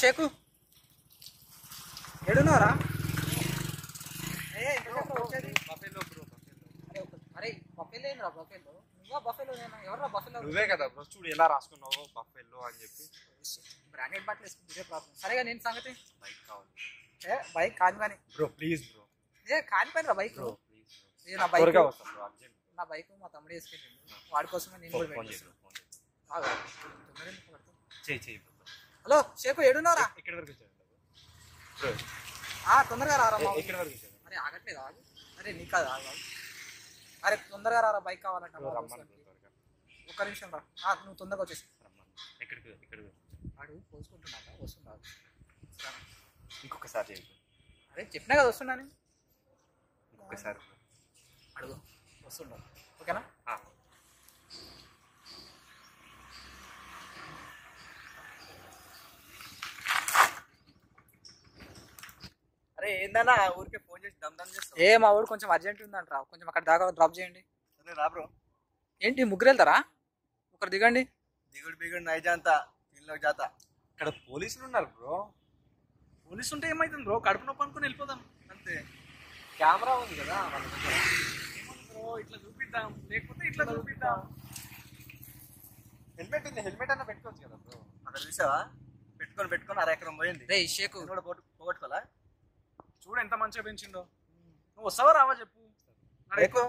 షేకు ఎడున్నారా? అరే బఫెలో ఏంద్రా? బఫెలో నువ్వా? బఫెలో నేనా? ఎవరా బఫెలో? నువ్వే కదా బ్రో, చూడు ఎలా రాసుకున్నావు బఫెలో అని చెప్పి. బ్రాండెడ్ బట్టలు వేసుకుంటే ప్రాబ్లం. సరేగా నేను సంగతి బైక్ కావాలి బైక్ కాని కానీ బ్రో, ప్లీజ్ బ్రో. కానిపోయినరా బైక్? బ్రో ప్లీజ్ నా బైక్ త్వరగా వస్తా బ్రో, అర్జెంట్. నా బైక్ మా తమ్ముడు వేసుకెళ్ళిండు, వాడి కోసమే నేను కూడా ఫోన్ వెయిట్ చేయి బ్రో, చేస్తున్నాను. చేయి బ్రో. హలో షేకు ఎడున్నారా? ఎక్కడి వరకు వచ్చాడు బ్రో? తొందరగా రారా మా ఎక్కడి వరకు వచ్చాడు? అరే ఆగట్లేదు, ఆగు. అరే నీకు కాదు, ఆగు. అరే తొందరగా రారా, బైక్ కావాలంట. రమ్మని త్వరగా. ఒక్క నిమిషం రా, నువ్వు తొందరగా వచ్చేసి. రమ్మని. ఎక్కడికి వాడు పోసుకుంటున్నాక వస్తున్నాడు. ఇంకొకసారి చేయి బ్రో. అరే చెప్పినా కదా వస్తున్నాను. ఇంకొకసారి అడుగు, వస్తున్నాడు. ఓకేనా? అరే ఏందన్నా ఊరికే ఫోన్ చేసి దమ్ చేస్తా. మా ఊరు కొంచెం అర్జెంట్ ఉందంట, కొంచెం అక్కడ దాకా డ్రాప్ చేయండి. సరే రా బ్రో. ఏంటి ముగ్గురు వెళ్తారా? ఒకరు దిగండి. దిగుడు నైజాంతా ఇంట్లోకి జాతా. ఇక్కడ పోలీసులు ఉన్నారు బ్రో. పోలీసు ఉంటే ఏమైతుంది బ్రో? కడుపు నొప్పి అనుకుని వెళ్ళిపోదాం అంతే. కెమెరా ఉంది కదా మన దగ్గర. ఏముంది బ్రో, ఇట్లా చూపిద్దాం, లేకపోతే ఇట్లా చూపిద్దాం. హెల్మెట్ ఉంది, హెల్మెట్ అన్న పెట్టుకోవచ్చు కదా బ్రో. అక్కడ చూసావా, పెట్టుకొని అర ఎకరం పోయింది. రే షేకు నేను కూడా పోగొట్టుకోవాలా? చూడు ఎంత మంచిగా పెంచిండో. నువ్వు వస్తావా రావా చెప్పు. ఎక్కువ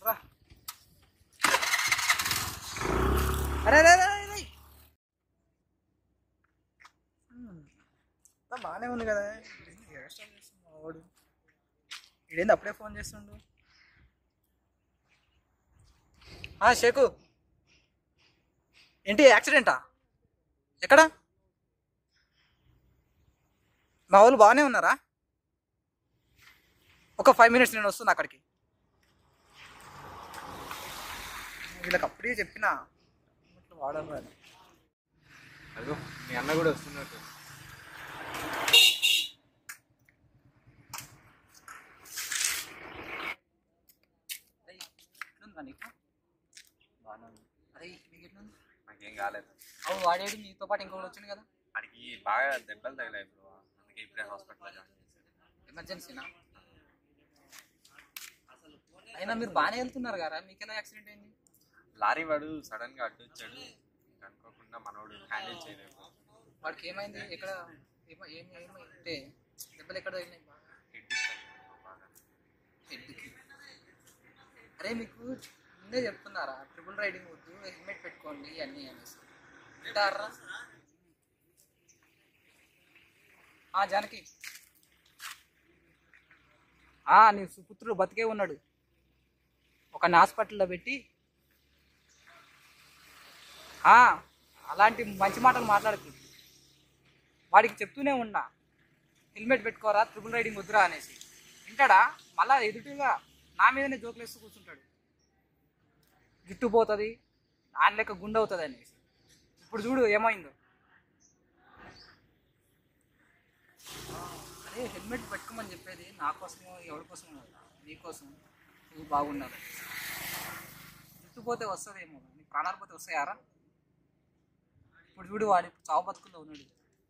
రా. అరే బాగానే ఉంది కదా. వాడు ఇదేంది అప్పుడే ఫోన్ చేస్తుండు? షేకు ఏంటి యాక్సిడెంటా? ఎక్కడ? మా వాళ్ళు బాగానే ఉన్నారా? ఒక 5 minutes నేను వస్తున్నా అక్కడికి. వీళ్ళకి అప్పుడే చెప్పిన వాడాలి. అదో మీ అన్న కూడా వస్తున్నట్టు. నీకు బాగా అరే నీకు ఎట్లుంది? నాకేం కాలేదు. అవు వాడేది మీతో పాటు ఇంకొకటి వచ్చింది కదా. వాడికి బాగా దెబ్బలు తగిలాయి బ్రో, అందుకే ఇప్పుడే హాస్పిటల్లో జాయిన్ చేశారు. ఎమర్జెన్సీనా? అయినా మీరు బాగానే వెళ్తున్నారు కదా, మీకు ఎలా యాక్సిడెంట్ అయింది? లారీ వాడు సడన్ గా అడ్డు వచ్చాడు, అనుకోకుండా మనోడు హ్యాండిల్ చేయలేదు. వాడికి ఏమైంది? ఎక్కడ ఏమైంది? దెబ్బలు ఎక్కడ తగిలినాయి? హెడ్కి. అరే మీకు ముందే చెప్తున్నారా ట్రిపుల్ రైడింగ్ వద్దు, హెల్మెట్ పెట్టుకోండి అన్నీ అనేసి వింటారా? జానకి నీ సుపుత్రుడు బతికే ఉన్నాడు, ఒక హాస్పిటల్లో పెట్టి. అలాంటి మంచి మాటలు మాట్లాడుతూ వాడికి చెప్తూనే ఉన్నా హెల్మెట్ పెట్టుకోరా, ట్రిపుల్ రైడింగ్ వద్దురా అనేసి. వింటాడా? మళ్ళా ఎదుటిగా నా మీదనే జోకులు వేస్తూ కూర్చుంటాడు. జుట్టు పోతుంది, ఆయన లెక్క గుండె అవుతుంది అనేసి. ఇప్పుడు చూడు ఏమైందో. అదే హెల్మెట్ పెట్టుకోమని చెప్పేది నా కోసమో ఎవరి కోసమో కదా, నీకోసం. నువ్వు బాగుండాలి. జుట్టు పోతే వస్తుందేమో, నీ ప్రాణాలు పోతే వస్తాయారా? ఇప్పుడు చూడు వాడు చావు బతుకుల్లో ఉన్నాడు.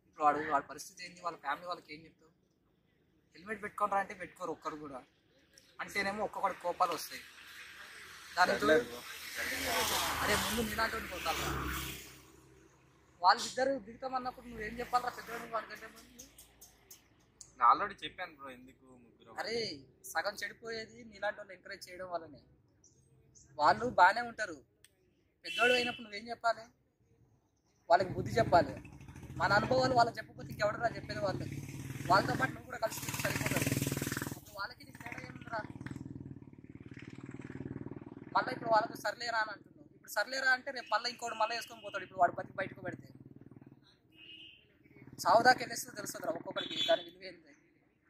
ఇప్పుడు వాడి పరిస్థితి ఏంది? వాళ్ళ ఫ్యామిలీ వాళ్ళకి ఏం చెప్తావు? హెల్మెట్ పెట్టుకోనరా అంటే పెట్టుకోరు ఒక్కరు కూడా. అంటేనేమో ఒక్కొక్కటి కోపాలు వస్తాయి. దానితో అరే ముందు నీలాంటి పోతారా? వాళ్ళిద్దరు దిగుతామన్నప్పుడు నువ్వేం చెప్పాలరా? పెద్దవాడు వాడికంటే నేను ఆల్రెడీ చెప్పాను బ్రో, ఎందుకు ముగ్గురు. అరే సగం చెడిపోయేది నీలాంటి వాళ్ళు ఎంకరేజ్ చేయడం వల్లనే. వాళ్ళు బాగానే ఉంటారు, పెద్దవాడు అయినప్పుడు నువ్వేం చెప్పాలి? వాళ్ళకి బుద్ధి చెప్పాలి. మన అనుభవాలు వాళ్ళకి చెప్పకపోతే ఇంకెవడరా చెప్పేది? వాళ్ళతో పాటు నువ్వు కూడా కలిసి సరిపోతుంది. అప్పుడు వాళ్ళకి నీకు తేడా ఏముందిరా? మళ్ళీ ఇప్పుడు వాళ్ళకు సర్లేరా అని అంటున్నావు. ఇప్పుడు సర్లేరా అంటే రేపు మళ్ళీ ఇంకోటి మళ్ళీ వేసుకొని పోతాడు. ఇప్పుడు వాడు బతికి బయటకు పెడితే సావుదాకి వెళ్ళేస్తే తెలుస్తుందిరా ఒక్కొక్కడికి దాని విలువ ఏంది,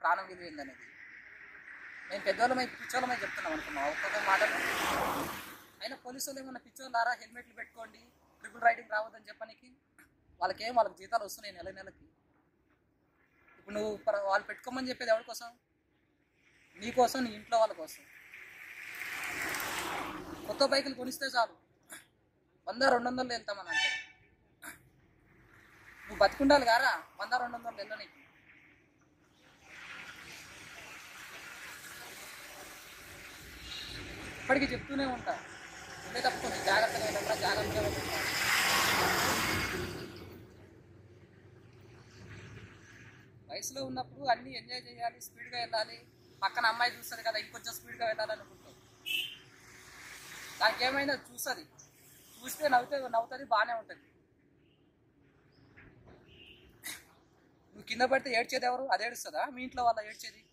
ప్రాణం విలువ ఏంది అనేది. మేము పెద్దవాళ్ళమై పిచ్చోళ్ళమై చెప్తున్నాం అనుకున్నాం ఒక్కొక్క మాటలు. అయినా పోలీసు వాళ్ళు ఏమన్నా పిచ్చోళ్ళారా? హెల్మెట్లు పెట్టుకోండి, ట్రిపుల్ రైడింగ్ రావద్దని చెప్పడానికి. వాళ్ళకి జీతాలు వస్తున్నాయి నెలకి. ఇప్పుడు నువ్వు వాళ్ళు పెట్టుకోమని చెప్పేది ఎవరి కోసం? నీ కోసం, నీ ఇంట్లో వాళ్ళ కోసం. కొత్త బైకులు కొనిస్తే చాలు, 100-200 వెళ్తామని అంటారు. నువ్వు బతుకుండాలి కారా 100-200 వెళ్ళనీకి. ఇప్పటికీ చెప్తూనే ఉంటా, వెళ్ళేటప్పుడు కొంచెం జాగ్రత్తగా వెళ్ళాలి, జాగ్రత్తగా వెళ్ళాలి. వయసులో ఉన్నప్పుడు అన్నీ ఎంజాయ్ చేయాలి, స్పీడ్గా వెళ్ళాలి. పక్కన అమ్మాయి చూస్తుంది కదా, ఇంకొంచెం స్పీడ్గా వెళ్ళాలనుకుంటావు. దానికి ఏమైనా చూస్తుంది, చూస్తే నవ్వుతుంది, బాగానే ఉంటుంది. నువ్వు కింద పడితే ఏడ్చేది ఎవరు? అది ఏడుస్తుందా? మీ ఇంట్లో వాళ్ళ ఏడ్చేది?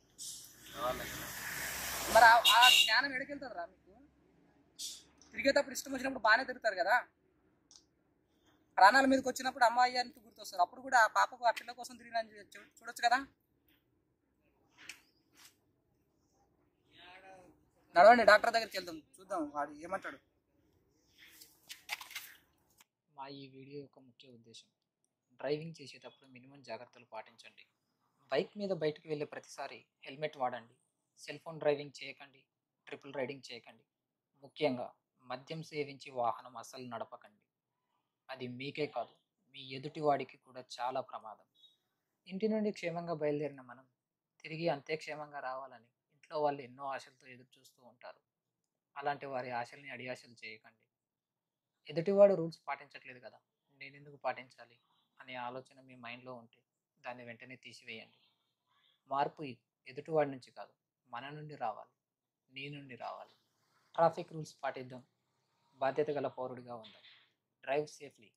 మరి ఆ జ్ఞానం ఎడికెళ్తుంది రా మీకు? తిరిగేటప్పుడు ఇష్టం వచ్చినప్పుడు బాగానే తిరుగుతారు కదా. ప్రాణాల మీదకి వచ్చినప్పుడు అమ్మాయి అంటూ గుర్తొస్తారు. అప్పుడు కూడా ఆ పాపకు ఆ పిల్ల కోసం తిరిగిన చూడొచ్చు కదా. నడవండి, డాక్టర్ దగ్గరికి వెళ్దాం, చూద్దాం వాడు ఏమంటాడు. మా ఈ వీడియో యొక్క ముఖ్య ఉద్దేశం, డ్రైవింగ్ చేసేటప్పుడు మినిమం జాగ్రత్తలు పాటించండి. బైక్ మీద బయటకు వెళ్ళే ప్రతిసారి హెల్మెట్ వాడండి. సెల్ ఫోన్ డ్రైవింగ్ చేయకండి. ట్రిపుల్ రైడింగ్ చేయకండి. ముఖ్యంగా మద్యం సేవించి వాహనం అస్సలు నడపకండి. అది మీకే కాదు, మీ ఎదుటివాడికి కూడా చాలా ప్రమాదం. ఇంటి నుండి క్షేమంగా బయలుదేరిన మనం తిరిగి అంతే క్షేమంగా రావాలని ఇంట్లో వాళ్ళు ఎన్నో ఆశలతో ఎదురు చూస్తూ ఉంటారు. అలాంటి వారి ఆశల్ని అడియాశలు చేయకండి. ఎదుటివాడు రూల్స్ పాటించట్లేదు కదా, నేనెందుకు పాటించాలి అనే ఆలోచన మీ మైండ్లో ఉంటే దాన్ని వెంటనే తీసివేయండి. మార్పు ఎదుటివాడి నుంచి కాదు, మన నుండి రావాలి, నీ నుండి రావాలి. ట్రాఫిక్ రూల్స్ పాటిద్దాం, బాధ్యత గల పౌరుడిగా ఉందాం. Drive safely.